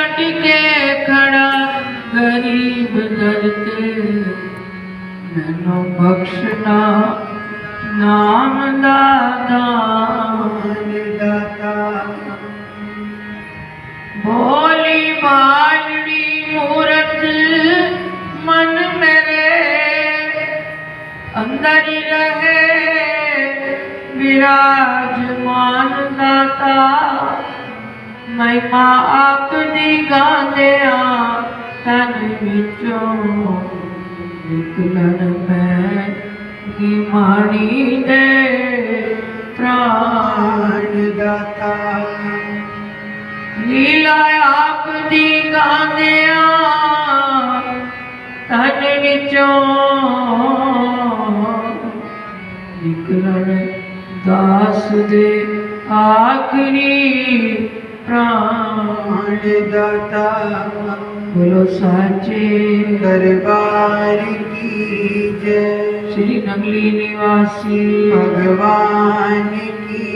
डट के खड़ा गरीब दरते मैनो बख्शना नाम दाता भोली बालड़ी मूरत मन मेरे अंदर ही रहे विराजमान दाता महिमा आप दी गांदे तन विचों निकलन मैं माणी दे प्राण दाता लीला आप दी गांदे तन विचों निकलन दास दे आखरी प्राण दाता बोलो साचे दरबार की जय श्री नगली निवासी भगवान की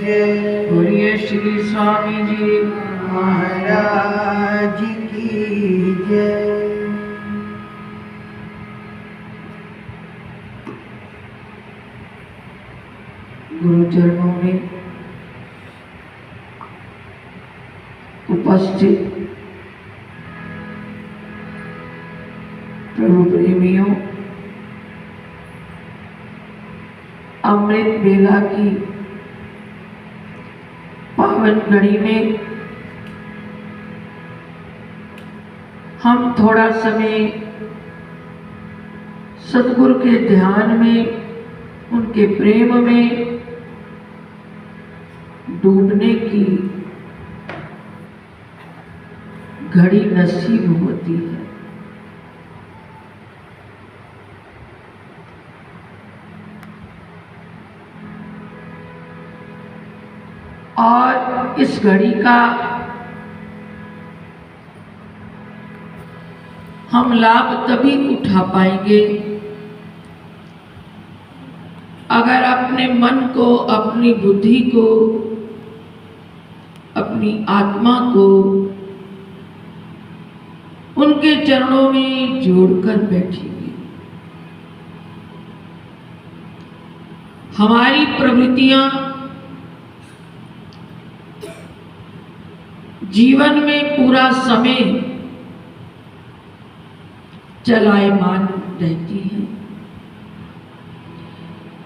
जय बोलिए श्री स्वामी जी महाराज की जय। गुरु चरणों में उपस्थित प्रभु प्रेमियों, अमृत बेला की पावन घड़ी में हम थोड़ा समय सतगुरु के ध्यान में, उनके प्रेम में डूबने की घड़ी नसीब होती है। और इस घड़ी का हम लाभ तभी उठा पाएंगे अगर अपने मन को, अपनी बुद्धि को, अपनी आत्मा को उनके चरणों में जोड़कर बैठेंगे। हमारी प्रवृत्तियां जीवन में पूरा समय चलायमान रहती हैं।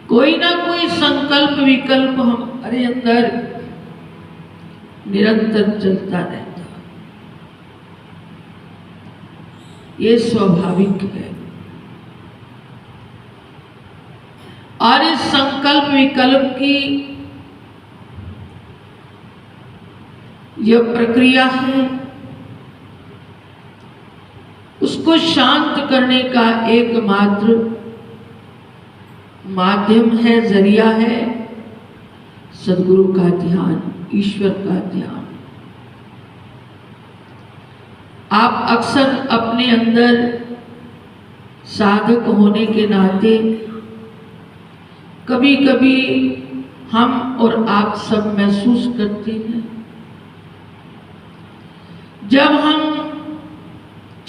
कोई ना कोई संकल्प विकल्प हमारे अंदर निरंतर चलता रहता है, ये स्वाभाविक है। और इस संकल्प विकल्प की यह प्रक्रिया है, उसको शांत करने का एकमात्र माध्यम है, जरिया है सद्गुरु का ध्यान, ईश्वर का ध्यान। आप अक्सर अपने अंदर साधक होने के नाते कभी कभी हम और आप सब महसूस करते हैं, जब हम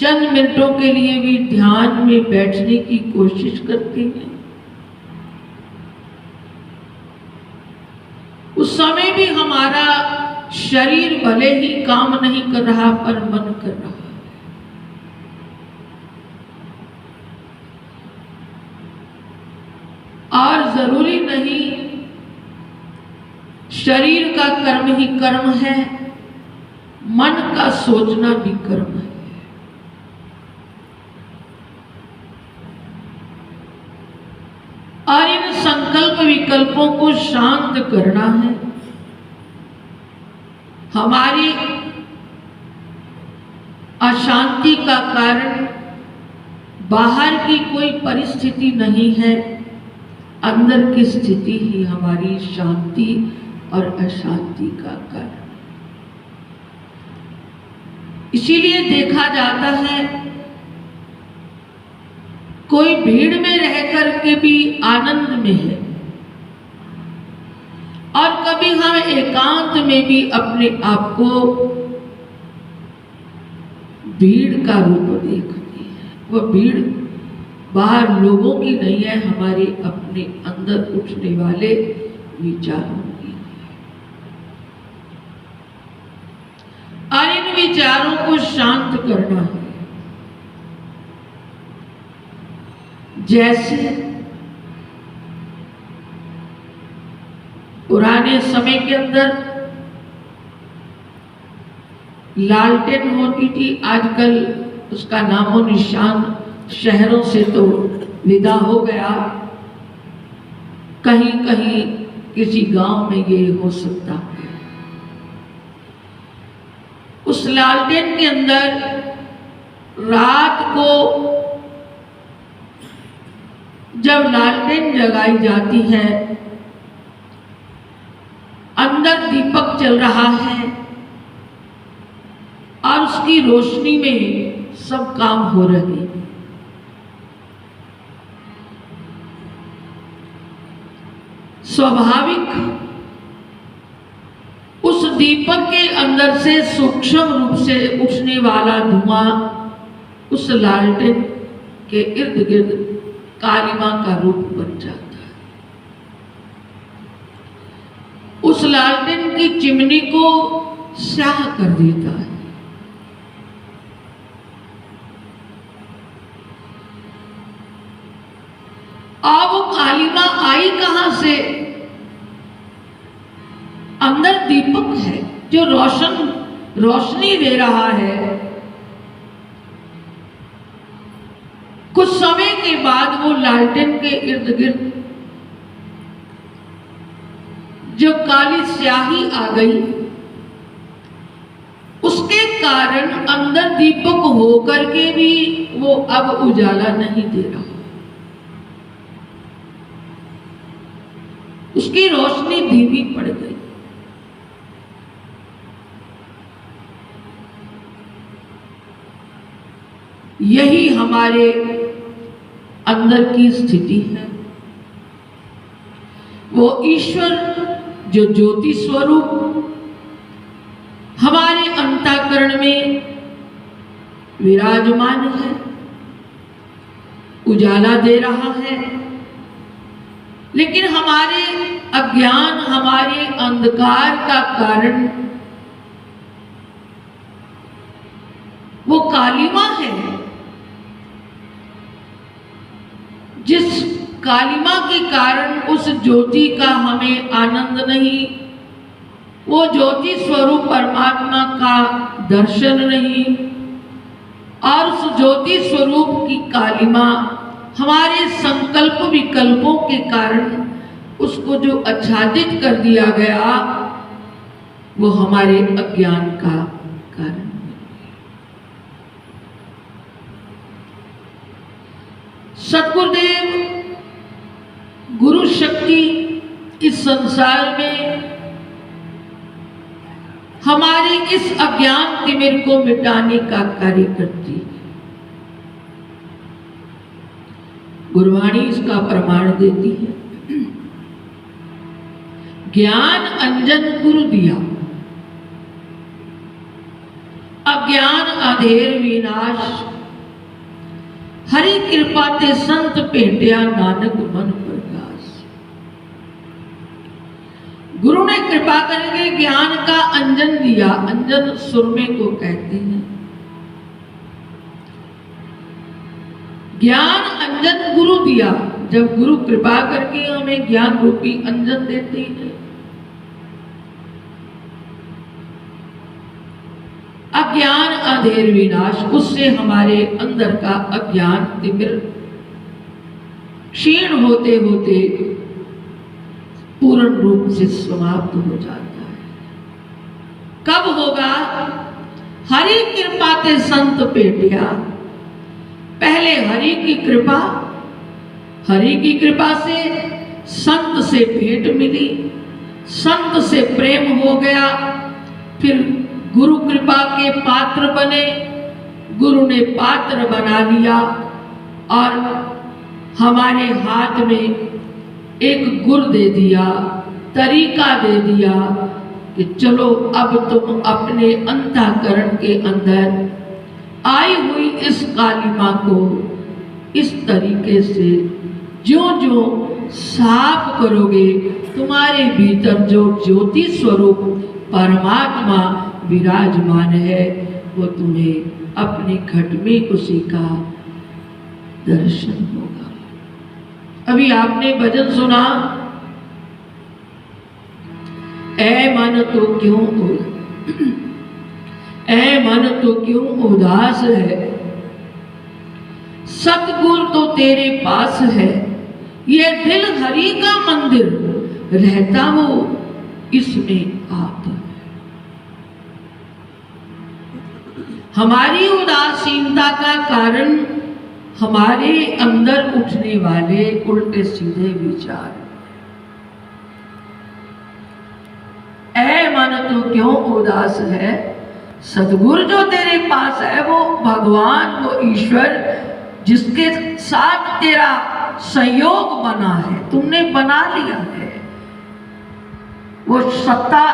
चंद मिनटों के लिए भी ध्यान में बैठने की कोशिश करते हैं, उस समय भी हमारा शरीर भले ही काम नहीं कर रहा पर मन कर रहा है। और जरूरी नहीं शरीर का कर्म ही कर्म है, मन का सोचना भी कर्म है। और इन संकल्प विकल्पों को शांत करना है। हमारी अशांति का कारण बाहर की कोई परिस्थिति नहीं है, अंदर की स्थिति ही हमारी शांति और अशांति का कारण। इसीलिए देखा जाता है कोई भीड़ में रह करके भी आनंद में है, और कभी हम एकांत में भी अपने आप को भीड़ का रूप देखती है। वह भीड़ बाहर लोगों की नहीं है, हमारे अपने अंदर उठने वाले विचारों की है। और इन विचारों को शांत करना है। जैसे पुराने समय के अंदर लालटेन होती थी, आजकल उसका नामो निशान शहरों से तो विदा हो गया। कहीं कहीं किसी गांव में ये हो सकता है। उस लालटेन के अंदर रात को जब लालटेन जगाई जाती है, अंदर दीपक चल रहा है और उसकी रोशनी में सब काम हो रहे हैं। स्वाभाविक उस दीपक के अंदर से सूक्ष्म रूप से उठने वाला धुआं उस लालटेन के इर्द गिर्द कालिमा का रूप बन जाता है। उस लालटेन की चिमनी को स्याह कर देता है। अब वो कालिमा आई कहां से? अंदर दीपक है जो रोशनी दे रहा है। कुछ समय के बाद वो लालटेन के इर्द गिर्द जो काली स्याही आ गई, उसके कारण अंदर दीपक होकर के भी वो अब उजाला नहीं दे रहा। उसकी रोशनी धीमी पड़ गई। यही हमारे अंदर की स्थिति है। वो ईश्वर जो ज्योति स्वरूप हमारे अंतःकरण में विराजमान है, उजाला दे रहा है, लेकिन हमारे अज्ञान, हमारे अंधकार का कारण वो कालिमा है। जिस कालिमा के कारण उस ज्योति का हमें आनंद नहीं, वो ज्योति स्वरूप परमात्मा का दर्शन नहीं, और उस ज्योति स्वरूप की कालिमा हमारे संकल्प विकल्पों के कारण उसको जो आच्छादित कर दिया गया, वो हमारे अज्ञान का कारण। सद्गुरुदेव गुरु शक्ति इस संसार में हमारी इस अज्ञान तिमिर को मिटाने का कार्य करती है। गुरुवाणी इसका प्रमाण देती है। ज्ञान अंजन गुरु दिया, अज्ञान अधेर विनाश, हरि कृपा ते संत भेटिया नानक मन प्रकाश। गुरु ने कृपा करके ज्ञान का अंजन दिया। अंजन सुरमे को कहते हैं। ज्ञान अंजन गुरु दिया। जब गुरु कृपा करके हमें ज्ञान रूपी अंजन देते हैं, अज्ञान अधेर विनाश, उससे हमारे अंदर का अज्ञान तिमिर क्षीण होते होते पूर्ण रूप से समाप्त हो जाता है। कब होगा? हरि कृपा ते संत भेटिया। पहले हरि की कृपा, हरि की कृपा से संत से भेंट मिली, संत से प्रेम हो गया, फिर गुरु कृपा के पात्र बने, गुरु ने पात्र बना लिया और हमारे हाथ में एक गुर दे दिया, तरीका दे दिया कि चलो अब तुम अपने अंतःकरण के अंदर आई हुई इस कालिमा को इस तरीके से जो जो साफ करोगे, तुम्हारे भीतर जो ज्योति स्वरूप परमात्मा विराजमान है वो तुम्हें अपने घट में उसी का दर्शन होगा। अभी आपने भजन सुना, ऐ मन तो क्यों ऐ मन तो क्यों उदास है, सतगुरु तो तेरे पास है, ये दिल हरि का मंदिर, रहता वो इसमें आप। हमारी उदासीनता का कारण हमारे अंदर उठने वाले उल्टे सीधे विचार। ऐ मन तो क्यों उदास है, सदगुरु जो तेरे पास है, वो भगवान, वो ईश्वर जिसके साथ तेरा संयोग बना है, तुमने बना लिया है, वो सत्ता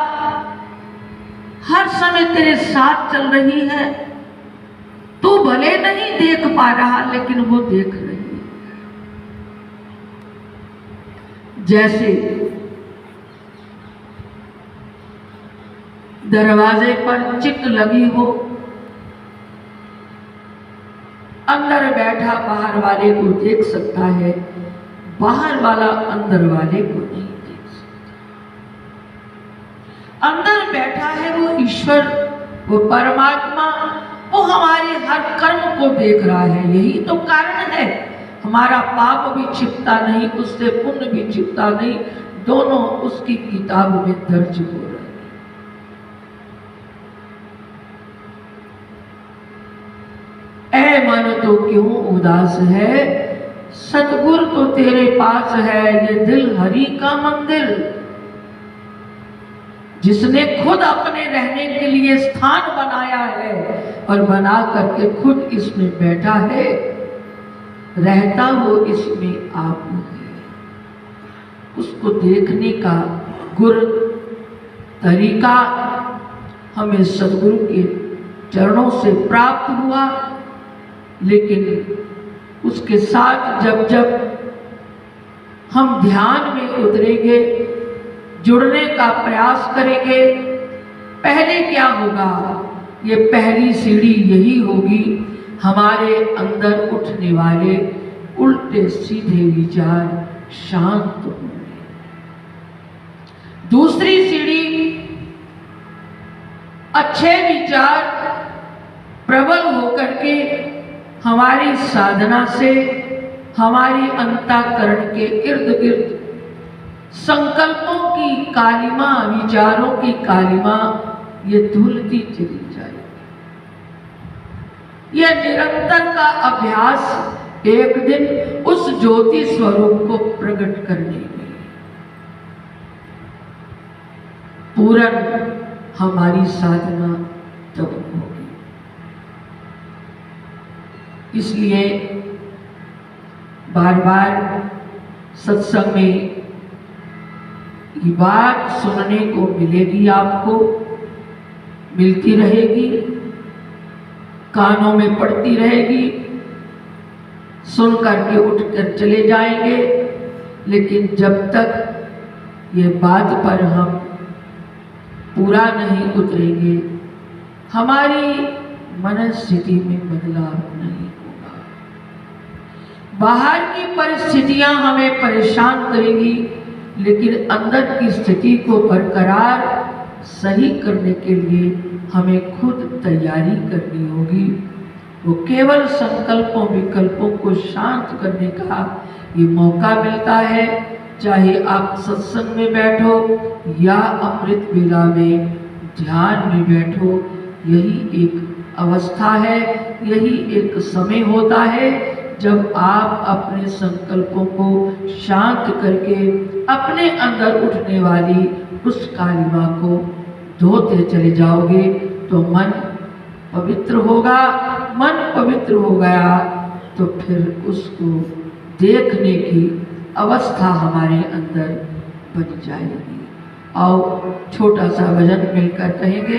हर समय तेरे साथ चल रही है। तू भले नहीं देख पा रहा लेकिन वो देख रही है। जैसे दरवाजे पर चिट लगी हो, अंदर बैठा बाहर वाले को देख सकता है, बाहर वाला अंदर वाले को नहीं देख सकता। अंदर बैठा है वो ईश्वर, वो परमात्मा, वो हमारे हर कर्म को देख रहा है। यही तो कारण है, हमारा पाप भी छिपता नहीं, उससे पुण्य भी छिपता नहीं, दोनों उसकी किताब में दर्ज हो रहे हैं। ऐ मन तो क्यों उदास है, सतगुरु तो तेरे पास है, ये दिल हरि का मंदिर, जिसने खुद अपने रहने के लिए स्थान बनाया है और बना करके खुद इसमें बैठा है, रहता वो इसमें आप है। उसको देखने का गुर तरीका हमें सदगुरु के चरणों से प्राप्त हुआ, लेकिन उसके साथ जब जब हम ध्यान में उतरेंगे, जुड़ने का प्रयास करेंगे, पहले क्या होगा, ये पहली सीढ़ी यही होगी, हमारे अंदर उठने वाले उल्टे सीधे विचार शांत होंगे। दूसरी सीढ़ी, अच्छे विचार प्रबल होकर के हमारी साधना से हमारी अंतःकरण के इर्द गिर्द संकल्पों की कालिमा, विचारों की कालिमा ये धुलती चली जाएगी। यह निरंतर का अभ्यास एक दिन उस ज्योति स्वरूप को प्रकट करने में पूर्ण हमारी साधना तब होगी। इसलिए बार बार सत्संग में ये बात सुनने को मिलेगी, आपको मिलती रहेगी, कानों में पड़ती रहेगी, सुन करके उठकर चले जाएंगे, लेकिन जब तक ये बात पर हम पूरा नहीं उतरेंगे, हमारी मनस्थिति में बदलाव नहीं होगा। बाहर की परिस्थितियां हमें परेशान करेंगी, लेकिन अंदर की स्थिति को बरकरार सही करने के लिए हमें खुद तैयारी करनी होगी। वो केवल संकल्पों विकल्पों को शांत करने का ये मौका मिलता है, चाहे आप सत्संग में बैठो या अमृत वेला में ध्यान में बैठो। यही एक अवस्था है, यही एक समय होता है जब आप अपने संकल्पों को शांत करके अपने अंदर उठने वाली उस कालिमा को धोते चले जाओगे तो मन पवित्र होगा। मन पवित्र हो गया तो फिर उसको देखने की अवस्था हमारे अंदर बन जाएगी। आओ छोटा सा भजन मिलकर कहेंगे।